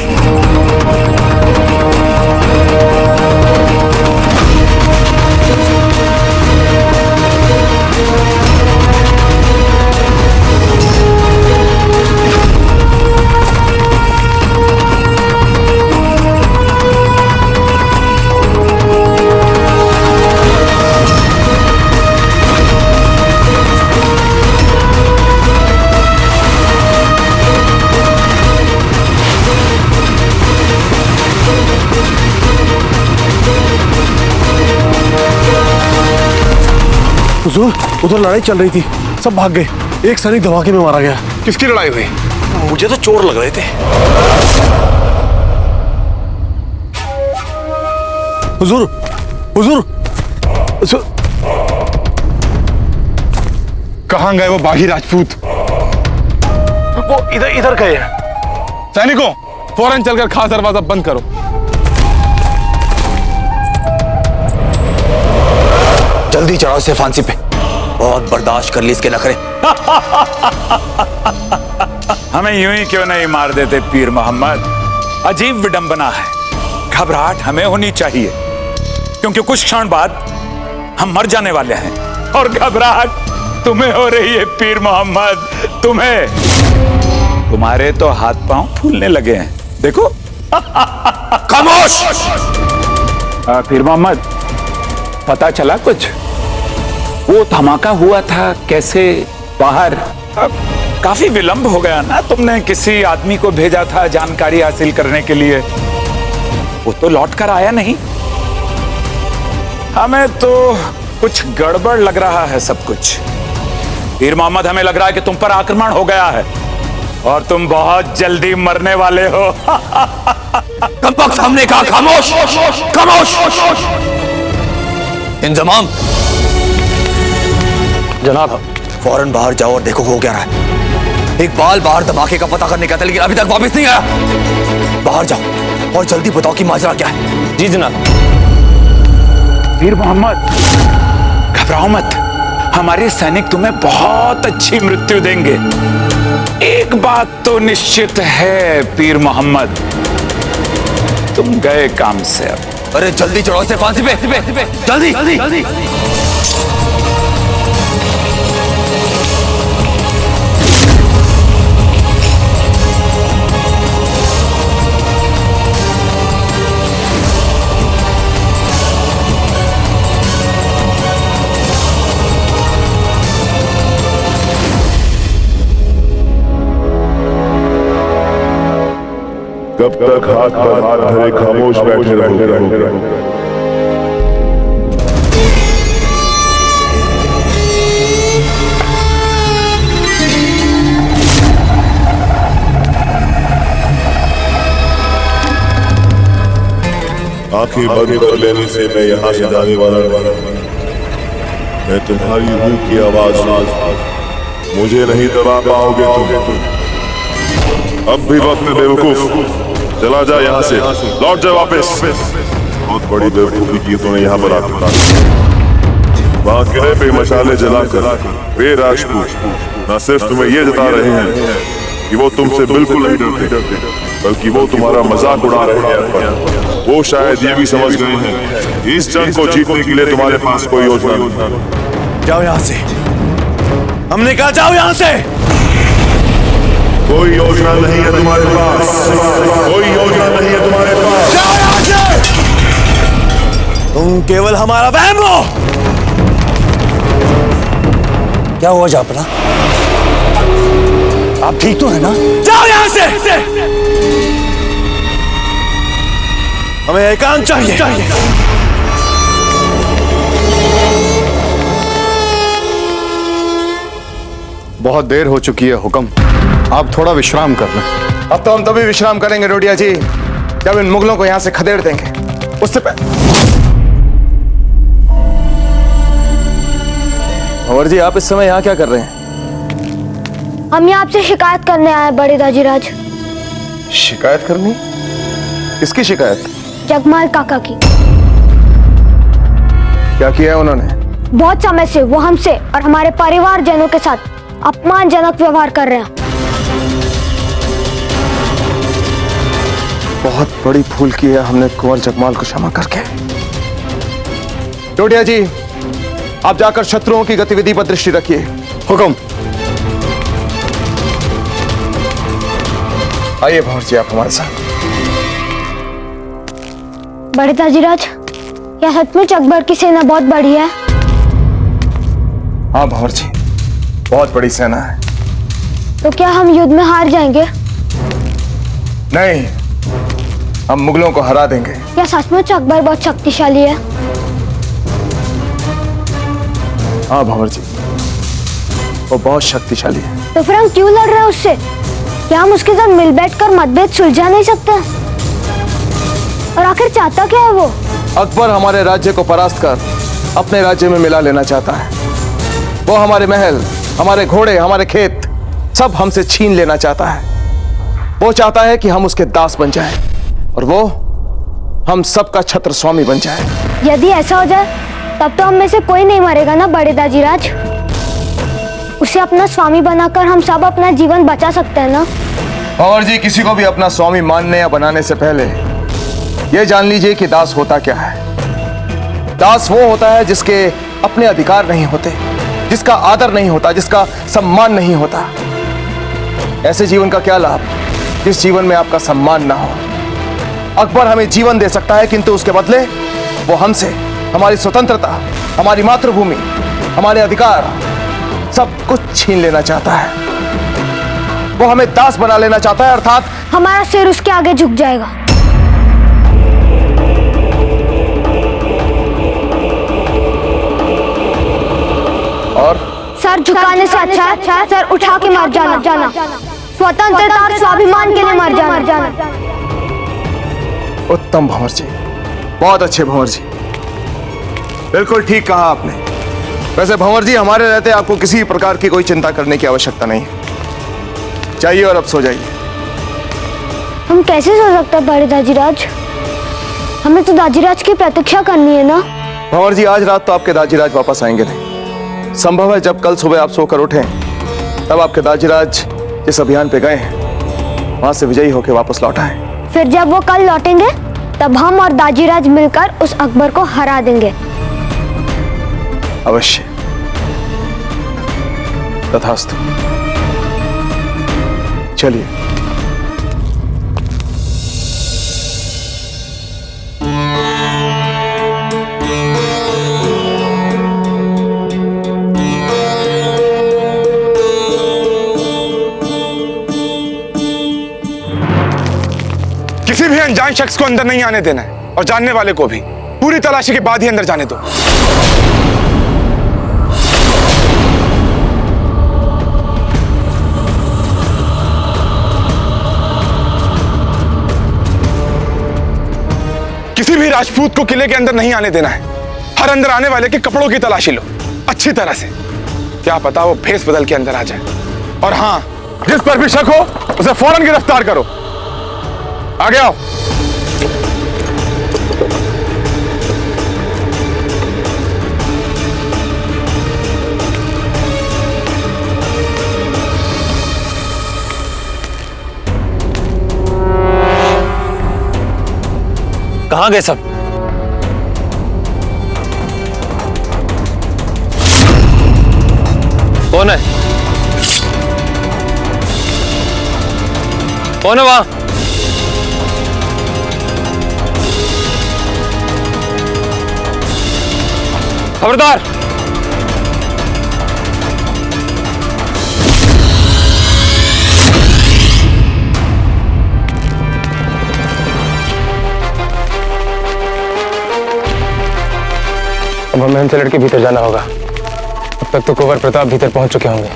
हुजूर, उधर लड़ाई चल रही थी, सब भाग गए। एक सैनिक धमाके में मारा गया।
किसकी लड़ाई हुई?
मुझे तो चोर लग रहे थे।
हुजूर, हुजूर,
कहां गए वो बागी राजपूत?
वो इधर गए हैं।
सैनिकों, फौरन चलकर खास दरवाजा बंद करो।
जल्दी चढ़ाओ इसे फांसी पे। बहुत बर्दाश्त कर ली इसके नखरे।
हमें यूं ही क्यों नहीं मार देते पीर मोहम्मद? अजीब विडंबना है। घबराहट हमें होनी चाहिए, क्योंकि कुछ क्षण बाद हम मर जाने वाले हैं, और घबराहट तुम्हें हो रही है पीर मोहम्मद, तुम्हें। तुम्हारे तो हाथ पांव फूलने लगे हैं, देखो।
खामोश!
पीर मोहम्मद, पता चला कुछ? वो धमाका हुआ था कैसे बाहर? काफी विलंब हो गया ना, तुमने किसी आदमी को भेजा था जानकारी हासिल करने के लिए, वो तो लौट कर आया नहीं। हमें तो कुछ गड़बड़ लग रहा है सब कुछ। पीर मोहम्मद, हमें लग रहा है कि तुम पर आक्रमण हो गया है और तुम बहुत जल्दी मरने वाले हो।
कब तक हमने कहा खामोश, खामोश। इंजमाम,
जनाब,
फौरन बाहर जाओ और देखो हो क्या रहा है। इकबाल बाहर धमाके का पता करने गया था, लेकिन अभी तक वापस नहीं आया। बाहर जाओ और जल्दी बताओ कि माजरा क्या है।
जी जनाब। पीर मोहम्मद, घबराओ मत, हमारे सैनिक तुम्हें बहुत अच्छी मृत्यु देंगे। एक बात तो निश्चित है पीर मोहम्मद, तुम गए काम से अब।
अरे जल्दी चढ़ो इसे फांसी पे, जल्दी, जल्दी, जल्दी।
कब तक हाथ पर हाथ धरे खामोश बैठे रहोगे? आंखें बंद कर लेने से मैं यहाँ से जाने वाला नहीं। मैं तुम्हारी रूह की आवाज मुझे नहीं दबा पाओगे तुम। अब भी वक्त है बेवकूफ, चला जा यहाँ से, लौट जा वापस। बहुत बड़ी बेवकूफी की तूने यहाँ पर आकर। वहाँ किले पे मशाले जलाकर वे राजपूत न सिर्फ तुम्हें ये जता रहे हैं कि वो तुमसे बिल्कुल नहीं डरते, बल्कि वो तुम्हारा मजाक उड़ा रहे हैं। वो शायद ये भी समझ गए हैं इस जंग को जीतने के लिए तुम्हारे पास कोई योजना नहीं।
जाओ यहाँ से, हमने कहा जाओ यहाँ से।
कोई योजना नहीं है तुम्हारे पास, कोई योजना नहीं है तुम्हारे पास।
जाओ यहाँ से। तुम केवल हमारा वहम हो। क्या हुआ जापना? आप ठीक तो है ना? जाओ यहाँ से। हमें एकांत चाहिए।
बहुत देर हो चुकी है हुक्म, आप थोड़ा विश्राम कर लें।
अब तो हम तभी विश्राम करेंगे रोडिया जी, जब इन मुगलों को यहां से खदेड़ देंगे। उससे और जी, आप इस समय यहां क्या कर रहे हैं?
हम यहाँ आपसे शिकायत करने आए हैं बड़े दाजीराज।
शिकायत करनी? किसकी शिकायत?
जगमाल काका की।
क्या किया है उन्होंने?
बहुत समय से वो हमसे और हमारे परिवारजनों के साथ अपमानजनक व्यवहार कर रहे हैं।
बहुत बड़ी भूल की है हमने कुंवर जगमाल को क्षमा करके। टोटिया जी, आप जाकर शत्रुओं की गतिविधि पर दृष्टि रखिए।
हुक्म।
आइए भंवर जी, आप हमारे साथ।
बड़े ताजीराज, क्या सचमुच अकबर की सेना बहुत बड़ी है?
हाँ भंवर जी, बहुत बड़ी सेना है।
तो क्या हम युद्ध में हार जाएंगे?
नहीं, हम मुगलों को हरा देंगे।
क्या सचमुच अकबर बहुत शक्तिशाली है?
हाँ भंवर जी, वो बहुत शक्तिशाली है।
तो फिर हम क्यों लड़ रहे हैं उससे? क्या हम उसके साथ मिल बैठकर मतभेद सुलझा नहीं सकते? और आखिर चाहता क्या है वो?
अकबर हमारे राज्य को परास्त कर अपने राज्य में मिला लेना चाहता है। वो हमारे महल, हमारे घोड़े, हमारे खेत सब हमसे छीन लेना चाहता है। वो चाहता है कि हम उसके दास बन जाएं और वो हम सबका छत्र स्वामी बन जाए।
यदि ऐसा हो जाए तब तो हम में से कोई नहीं मरेगा ना बड़े दाजीराज? उसे अपना स्वामी बनाकर हम सब अपना जीवन बचा सकते हैं ना?
और जी, किसी को भी अपना स्वामी मानने या बनाने से पहले ये जान लीजिए कि दास होता क्या है। दास वो होता है जिसके अपने अधिकार नहीं होते, जिसका आदर नहीं होता, जिसका सम्मान नहीं होता। ऐसे जीवन का क्या लाभ जिस जीवन में आपका सम्मान ना हो। अकबर हमें जीवन दे सकता है, किंतु उसके बदले वो हमसे हमारी स्वतंत्रता, हमारी मातृभूमि, हमारे अधिकार सब कुछ छीन लेना चाहता है। वो हमें दास बना लेना चाहता है, अर्थात
हमारा सिर उसके आगे झुक जाएगा।
और
सर झुकाने से अच्छा सर उठा के मर जाना। स्वतंत्रता और स्वाभिमान के लिए मर जाना।
उत्तम भंवर जी, बहुत अच्छे भंवर जी, बिल्कुल ठीक कहा आपने। वैसे भंवर जी, हमारे रहते आपको किसी प्रकार की कोई चिंता करने की आवश्यकता नहीं है। जाइए और अब सो जाइए।
हम कैसे सो सकते हैं बड़े दाजीराज? हमें तो दाजीराज की प्रतीक्षा करनी है ना?
भंवर जी, आज रात तो आपके दाजीराज वापस आएंगे नहीं। संभव है जब कल सुबह आप सोकर उठें तब आपके दाजीराज जिस अभियान पे गए हैं वहां से विजयी होकर वापस लौट आए।
फिर जब वो कल लौटेंगे तब हम और दाजीराज मिलकर उस अकबर को हरा देंगे।
अवश्य, तथास्तु। चलिए।
किसी भी अनजान शख्स को अंदर नहीं आने देना है और जानने वाले को भी पूरी तलाशी के बाद ही अंदर जाने दो। किसी भी राजपूत को किले के अंदर नहीं आने देना है। हर अंदर आने वाले के कपड़ों की तलाशी लो अच्छी तरह से। क्या पता वो भेस बदल के अंदर आ जाए। और हाँ,
जिस पर भी शक हो उसे फौरन गिरफ्तार करो। आगे आओ।
कहां गए सब? कौन है? कौन है वहां? खबरदार!
अब हमें उनसे लड़के भीतर जाना होगा। अब तक तो कुंवर प्रताप भीतर पहुंच चुके होंगे।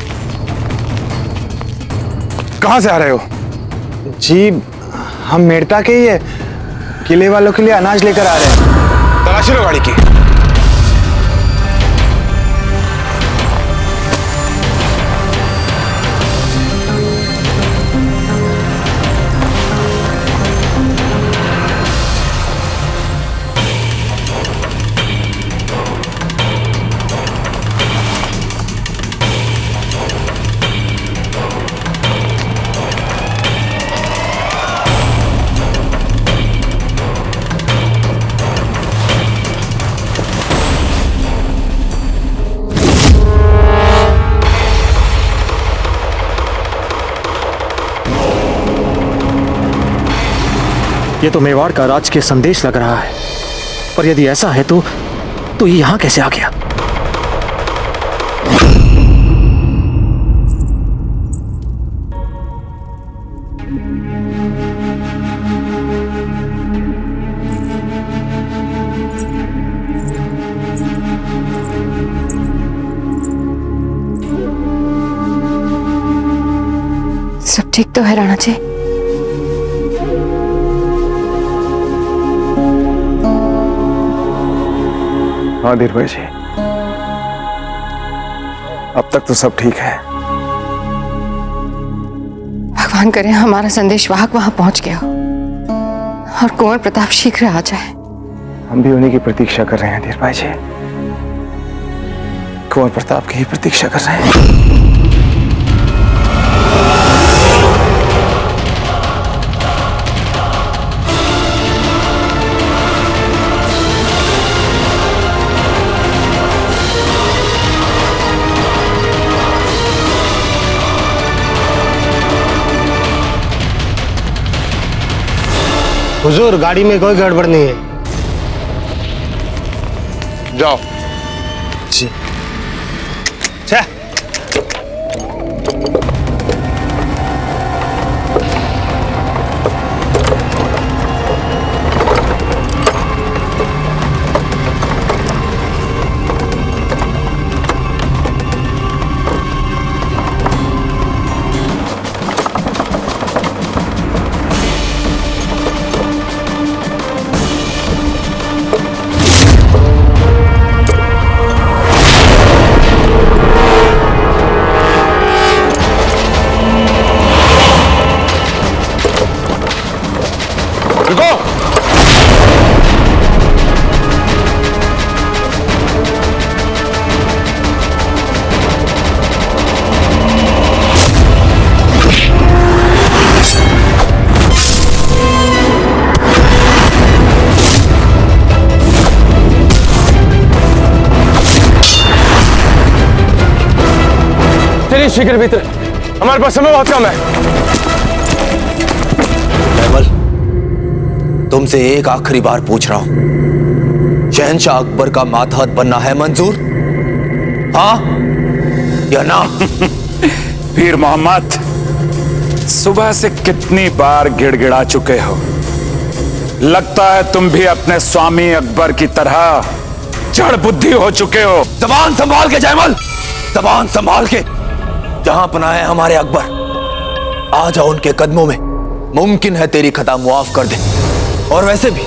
कहां से आ रहे हो?
जी, हम मेड़ता के ही है, किले वालों के लिए अनाज लेकर आ रहे हैं।
तलाशी लो गाड़ी की।
ये तो मेवाड़ का राज के संदेश लग रहा है, पर यदि ऐसा है तो ये यहां कैसे आ गया?
सब ठीक तो है राणा जी?
हाँ धीर भाई जी, अब तक तो सब ठीक है।
भगवान करे हमारा संदेश वाहक वहां पहुंच गया हो और कुंवर प्रताप शीघ्र आ जाए।
हम भी उन्हीं की प्रतीक्षा कर रहे हैं धीर भाई जी, कुंवर प्रताप की ही प्रतीक्षा कर रहे हैं।
हुजूर, गाड़ी में कोई गड़बड़ नहीं है।
जाओ।
जी।
शीघ्र भीतर, हमारे पास समय बहुत कम है।
कैमल, तुमसे एक आखिरी बार पूछ रहा हूं, शहंशाह अकबर का मातहत बनना है मंजूर? हाँ या ना?
पीर मोहम्मद, सुबह से कितनी बार गिड़गिड़ा चुके हो। लगता है तुम भी अपने स्वामी अकबर की तरह जड़ बुद्धि हो चुके हो।
जबान संभाल के जयमल, जबान संभाल के। जहां पना है हमारे अकबर, आ जाओ उनके कदमों में। मुमकिन है तेरी खता मुआफ कर दे। और वैसे भी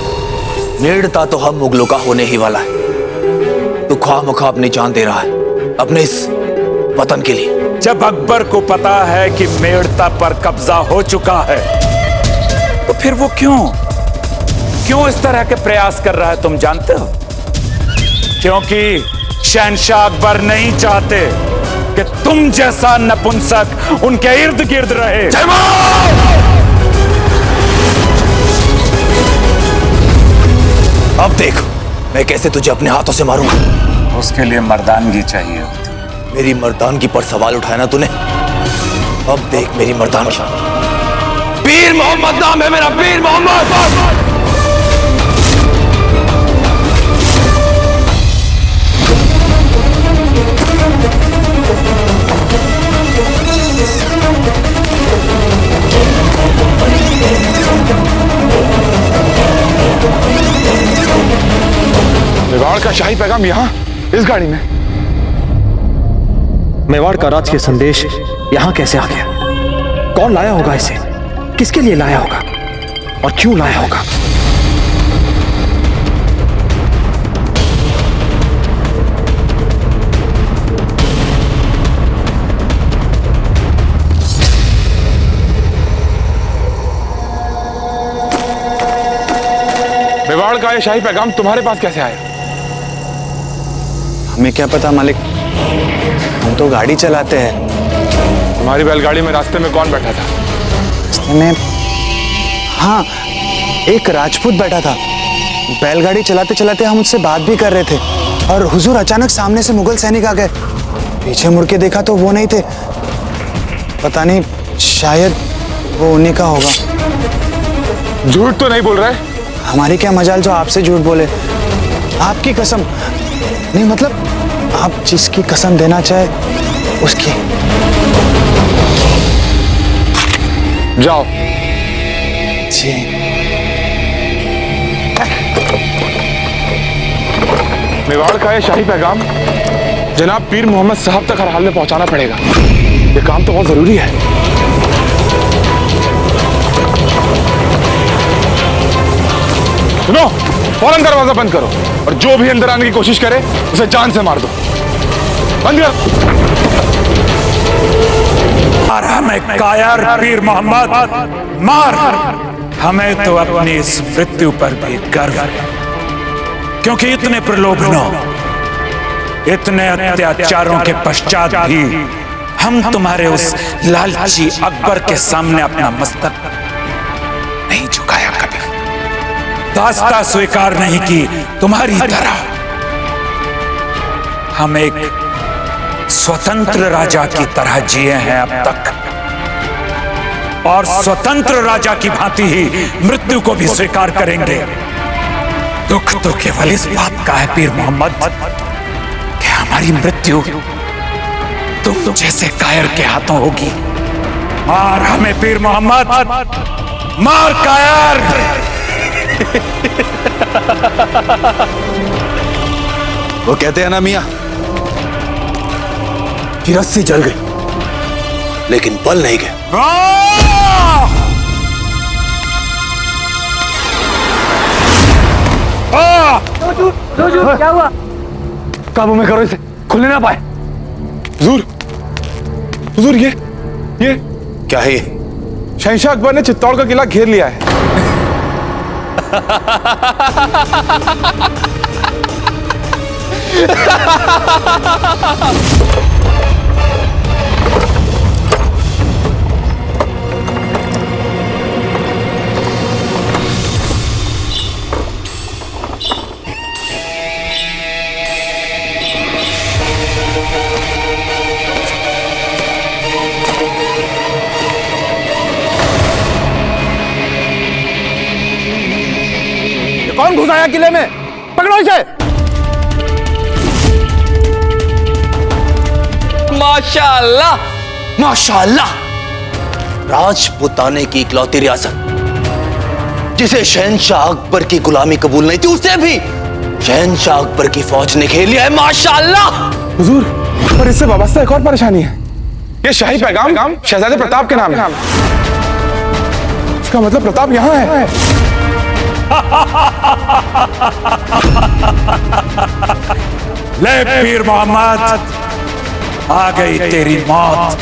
नेड़ता तो हम मुगलों का होने ही वाला है। तू खामखा अपनी जान दे रहा है अपने इस वतन के लिए।
जब अकबर को पता है कि मेड़ता पर कब्जा हो चुका है, तो फिर वो क्यों इस तरह के प्रयास कर रहा है, तुम जानते हो? क्योंकि शहंशाह अकबर नहीं चाहते कि तुम जैसा नपुंसक उनके इर्द गिर्द रहे।
अब देख मैं कैसे तुझे अपने हाथों से मारूंगा।
उसके लिए मर्दानगी चाहिए।
मेरी मर्दानगी पर सवाल उठाया ना तूने, अब देख मेरी मर्दानगी। पीर मोहम्मद नाम है मेरा, पीर मोहम्मद।
मेवाड़ का शाही पैगाम यहाँ इस गाड़ी में?
मेवाड़ का राज के संदेश यहां कैसे आ गया? कौन लाया होगा इसे? किसके लिए लाया होगा और क्यों लाया होगा?
मेवाड़ का ये शाही पैगाम तुम्हारे पास कैसे आया?
हमें क्या पता मालिक, हम तो गाड़ी चलाते हैं।
तुम्हारी बैलगाड़ी में रास्ते में कौन बैठा था?
रास्ते में, हाँ, एक राजपूत बैठा था। बैलगाड़ी चलाते चलाते हम उससे बात भी कर रहे थे और हुजूर अचानक सामने से मुगल सैनिक आ गए। पीछे मुड़ के देखा तो वो नहीं थे। पता नहीं, शायद वो उन्हीं का होगा।
झूठ तो नहीं बोल रहा है?
हमारी क्या मजाल जो आपसे झूठ बोले। आपकी कसम नहीं, मतलब आप जिसकी कसम देना चाहे उसकी।
जाओ।
जी।
मेवाड़ का ये शाही पैगाम जनाब पीर मोहम्मद साहब तक हर हाल में पहुंचाना पड़ेगा। ये काम तो बहुत जरूरी है। सुनो, फौरन दरवाजा बंद करो और जो भी अंदर आने की कोशिश करे उसे जान से मार दो। बंद कर।
मार हमें कायर पीर मोहम्मद, मार। हमें तो अपनी इस मृत्यु पर भी गर्व है, क्योंकि इतने प्रलोभनों, इतने अत्याचारों के पश्चात भी हम तुम्हारे उस लालची अकबर के सामने अपना मस्तक नहीं झुकाया कभी। दास्ता स्वीकार नहीं की तुम्हारी तरह। हम एक स्वतंत्र राजा की तरह जिए हैं अब तक, और स्वतंत्र राजा की भांति ही मृत्यु को भी स्वीकार करेंगे। दुख तो केवल इस बात का है पीर मोहम्मद कि हमारी मृत्यु तुम जैसे कायर के हाथों होगी। मार हमें पीर मोहम्मद, मार कायर।
वो कहते हैं ना मियां कि रस्सी जल गई लेकिन बल नहीं गए।
क्या हुआ?
काबू में करो इसे, खुलने ना पाए। हुजूर, हुजूर ये
क्या है?
शहंशाह अकबर ने चित्तौड़ का किला घेर लिया है।
कौन घुस आया किले में? पकड़ो इसे।
माशाअल्लाह, माशाअल्लाह। राजपुताने की इकलौती रियासत जिसे शहंशाह अकबर की गुलामी कबूल नहीं थी, उसे भी शहंशाह अकबर की फौज ने घेर लिया है। माशाअल्लाह।
हुजूर, पर इससे वाबस्ता एक और परेशानी है। ये शाही पैगाम शहजादे प्रताप के नाम है। इसका मतलब प्रताप यहाँ है।
ले पीर मोहम्मद, आ गई तेरी मौत।